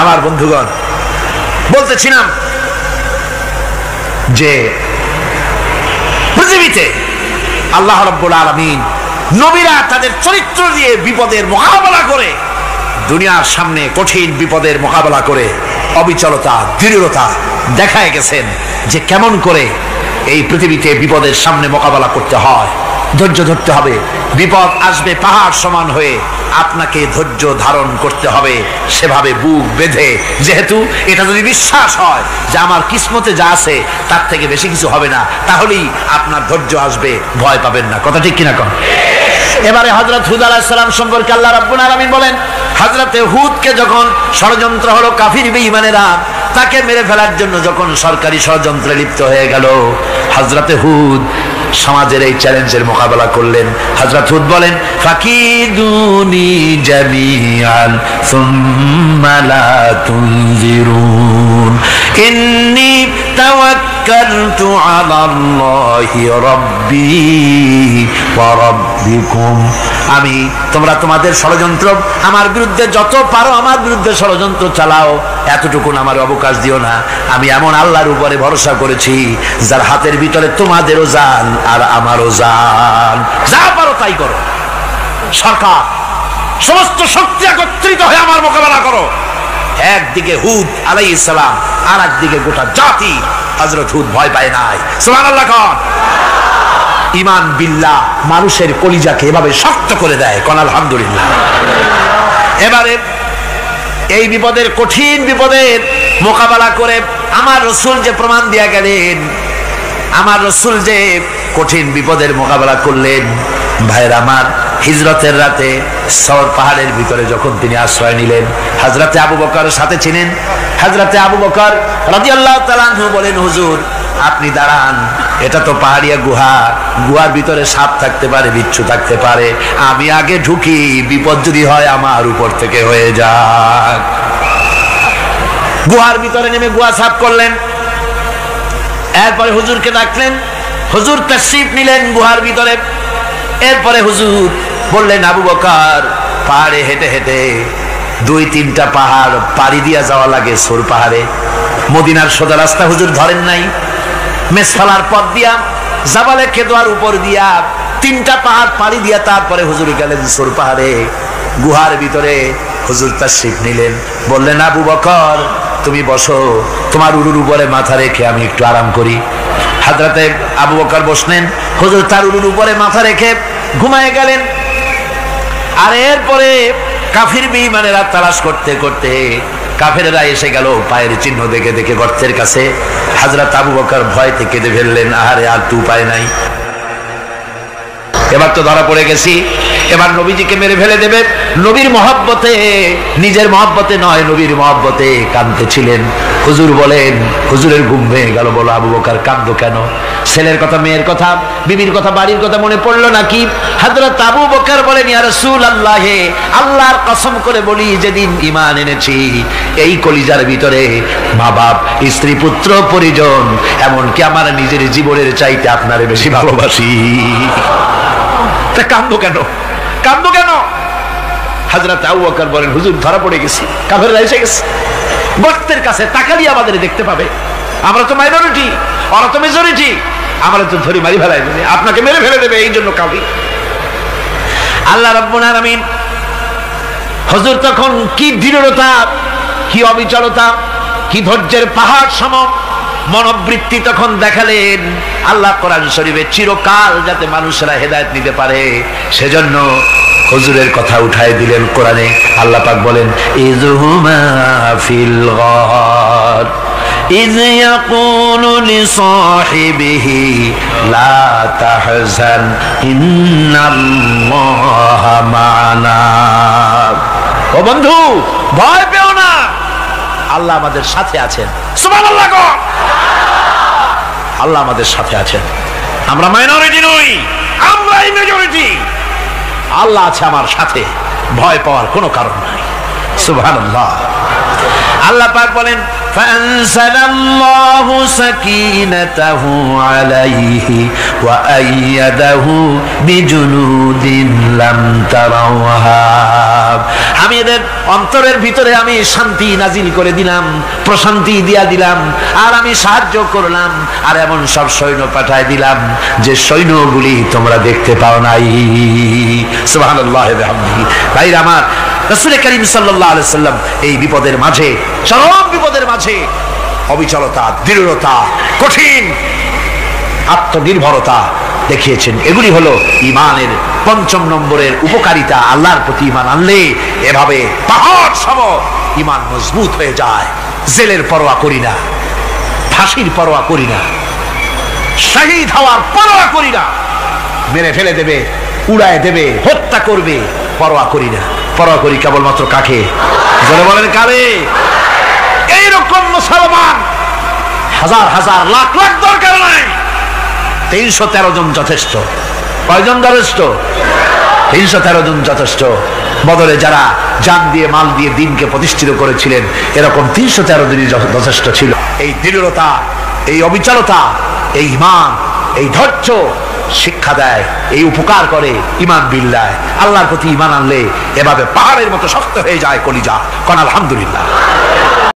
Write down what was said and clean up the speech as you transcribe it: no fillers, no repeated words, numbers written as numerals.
আমার বন্ধুগণ, বলতেছিলাম যে পৃথিবীতে আল্লাহ রাব্বুল আলামিন নবীরা তাদের চরিত্র দিয়ে বিপদের মোকাবেলা করে, দুনিয়ার সামনে কঠিন বিপদের মোকাবেলা করে অবিচলতা, দৃঢ়তা দেখায় গেছেন যে কেমন করে এই পৃথিবীতে বিপদের সামনে মোকাবেলা করতে হয়। ধৈর্য ধরতে হবে, বিপদ আসবে পাহাড় সমান হয়ে, আপনাকে ধৈর্য ধারণ করতে হবে সেভাবে বুক বেঁধে। যেহেতু এটা যদি বিশ্বাস হয় যে আমার কিসমতে যা আছে তার থেকে বেশি কিছু হবে না, তাহলেই আপনার ধৈর্য আসবে, ভয় পাবেন না। কথা ঠিক কিনা কন? এবারে হযরত হুদ আলাইহিস সালাম সম্পর্কে আল্লাহ রাব্বুল আলামিন বলেন, হযরতে হুদকে যখন ষড়যন্ত্র হলো কাফির বেঈমানেরা তাকে মেরে ফেলার জন্য যখন সরকারি ষড়যন্ত্রে লিপ্ত হয়ে গেল, হযরতে হুদ সমাজের এই চ্যালেঞ্জের মোকাবেলা করলেন। হযরত হুদ বলেন, ফাকিদুনি জামিআন সুম্মা লা তুনজিরুন ইন্নী তাওয়াক্কালতু আলাল্লাহি রাব্বি ওয়া রাব্বিকুম। আমি তোমরা তোমাদের ষড়যন্ত্র আমার বিরুদ্ধে যত পারো আমার বিরুদ্ধে ষড়যন্ত্র চালাও, এতটুকুন আমার অবকাশ দিও না। আমি এমন আল্লাহর উপরে ভরসা করেছি যার হাতের ভিতরে তোমাদেরও জান আর আমারও জান। যা পারো তাই করো। সরকার সমস্ত শক্তি একত্রিত হয়ে আমার মোকাবেলা করো। একদিকে হুদ আলাইহিস সালাম, আর একদিকে গোটা জাতি। হযরত হুদ ভয় পায় নাই। সুবহানাল্লাহ কোন? ঈমান বিল্লাহ মানুষের কলিজাকে এভাবে শক্ত করে দেয়। কোন আলহামদুলিল্লাহ। এবারে এই বিপদের, কঠিন বিপদের মোকাবেলা করে আমার রাসূল যে প্রমাণ দিয়া গেলেন, আমার রাসূল যে কঠিন বিপদের মোকাবেলা করলেন, ভাইয়ের আমার, হিজরতের রাতে সওর পাহাড়ের ভিতরে যখন তিনি আশ্রয় নিলেন, হযরতে আবু বকর সাথে ছিলেন। হযরতে আবু বকর রাদিয়াল্লাহু তাআলা আনহু বলেন, হুজুর আপনি দাঁড়ান, এটা তো পাহাড়িয়া গুহা, গুহার ভিতরে সাপ থাকতে পারে, বিচ্ছু থাকতে পারে, আমি আগে ঢুকি, বিপদ যদি হয় আমার উপর থেকে হয়ে যাক। গুহার ভিতরে নেমে গুহা সাফ করলেন। এরপরে হুজুরকে ডাকলেন, হুজুর তাশরীফ নিলেন গুহার ভিতরে। এরপরে হুজুর বললেন, আবু বকর, পাহাড়ে হেঁটে হেঁটে 2-3টা পাহাড় পাড়ি দিয়া যাওয়া লাগে সৌর পাহাড়ে। মদিনার সোজা রাস্তা হুজুর ধরেন নাই, মেসফালার পথ দিয়া জাবালে কেদোয়ার উপর দিয়া 3টা পাহাড় পাড়ি দিয়া তারপরে হুজুর গেলেন সৌর পাহাড়ে। গুহার ভিতরে হুজুর তাশরীফ নিলেন। বললেন, আবু বকর তুমি বসো, তোমার উরুর উপরে মাথা রেখে আমি একটু আরাম করি। হযরতে আবু বকর বসলেন, হুজুর তার উরুর উপরে মাথা রেখে ঘুমায় গেলেন। আর এরপরে কাফির বেঈমানেরা তালাশ করতে করতে কাফেররা এসে গেল পায়ের চিহ্ন দেখে দেখে গর্তের কাছে। হযরত আবু বকর ভয়তে কেঁদে ফেললেন, আহারে আর তো উপায় নাই, এবার তো ধরা পড়ে গেছি, এবার নবীজিকে মেরে ফেলে দেবে। নবীর মহব্বতে, নিজের মহব্বতে নয়, নবীর মহব্বতে কাঁদতেছিলেন। হুজুর বলেন, হুজুরের ঘুম ভেঙে গেল। বলো, আবু বকর কাঁদো কেন? ছেলের কথা, মেয়ের কথা, বিবির কথা, বাড়ির কথা মনে পড়লো নাকি? হযরত আবু বকর বলেন, ইয়া রাসূলুল্লাহ, আল্লাহর কসম করে বলি, যেদিন ঈমান এনেছি এই কলিজার ভিতরে মা বাপ, স্ত্রী, পুত্র, পরিজন, এমনকি আমার নিজের জীবনের চাইতে আপনারে বেশি ভালোবাসি। কাঁদো কেন? কাঁদো কেন? হযরত আবু বকর বলেন, হুজুর ধরা পড়ে গেছি, কাফেররা এসে গেছে গর্তের কাছে, তাকালি আমাদের দেখতে পাবে, আমরা তো মাইনরিটি, ওরা তো মেজরিটি, আমরা তো ধরে মারি ফেলাই দেবে, আপনাকে মেরে ফেলে দেবে, এই জন্য কাঁদি। আল্লাহ রাব্বুল আলামিন হুজুর তখন কি দৃঢ়তা, কি অবিচলতা, কি ধৈর্যের পাহাড় সম মনোবৃত্তি তখন দেখালেন। আল্লাহ কোরআন শরীফে চিরকাল যাতে মানুষেরা হেদায়েত নিতে পারে সেজন্য হুজুরের কথা উঠায় দিলেন কোরআনে। আল্লাহ পাক বলেন, ইযহুমা ফিল গার ইয ইয়াকুলু লিসাহিবিহি লা তাহজান ইন্নাল্লাহা মা'না। ও বন্ধু, ভয় পেও না, আল্লাহ আমাদের সাথে আছেন। সুবহানাল্লাহ। আল্লাহ আমাদের সাথে আছেন, আমরা মাইনরিটি নই, আমরাই মেজরিটি। আল্লাহ আছে আমার সাথে, ভয় পাওয়ার কোনো কারণ নাই। সুবহানাল্লাহ। আল্লাহ পাক বলেন, ফাআনসালাল্লাহু সাকিনাতাহু আলাইহি ওয়া আইয়াদাহু বিজুনুদিন লাম তারাওহা। আমি এদের অন্তরের ভিতরে আমি শান্তি নাজিল করে দিলাম, প্রশান্তি দিয়া দিলাম, আর আমি সাহায্য করলাম, আর এমন সব সৈন্য পাঠায় দিলাম যে সৈন্যগুলি তোমরা দেখতে পাও নাই। সুবহানাল্লাহ ওয়া বিহামদিহি। ভাইরা আমার, রাসূল করিম সাল্লাল্লাহু আলাইহি সাল্লাম এই বিপদের মাঝে, চরম বিপদের মাঝে অবিচলতা, দৃঢ়তা, কঠিন আত্মনির্ভরতা দেখিয়েছেন। এগুলি হলো ঈমানের ৫ম নম্বরের উপকারিতা। আল্লাহর প্রতি ঈমান আনলে এভাবে পাহাড় সম ঈমান মজবুত হয়ে যায়। জেলের পরোয়া করি না, ফাঁসির পরোয়া করি না, শহীদ হওয়ার পরোয়া করি না, মেরে ফেলে দেবে, উড়ায় দেবে, হত্যা করবে, পরোয়া করি না। পরোয়া করি কেবলমাত্র কাকে? জোরে বলেন কারে? এইরকম মুসলমান হাজার হাজার লাখ লাখ দরকার নাই, ৩১৩ জন যথেষ্ট। কয়জন যথেষ্ট? ৩১৩ জন যথেষ্ট। বদরে যারা জান দিয়ে মাল দিয়ে দিনকে প্রতিষ্ঠিত করেছিলেন, এরকম ৩১৩ জনই যথেষ্ট ছিল। এই দৃঢ়তা, এই অবিচলতা, এই ঈমান, এই ধৈর্য শিক্ষা দেয়, এই উপকার করে ঈমান বিল্লাহ। আল্লাহর প্রতি ঈমান আনলে এভাবে পাহাড়ের মতো শক্ত হয়ে যায় কলিজা। কোন আলহামদুলিল্লাহ।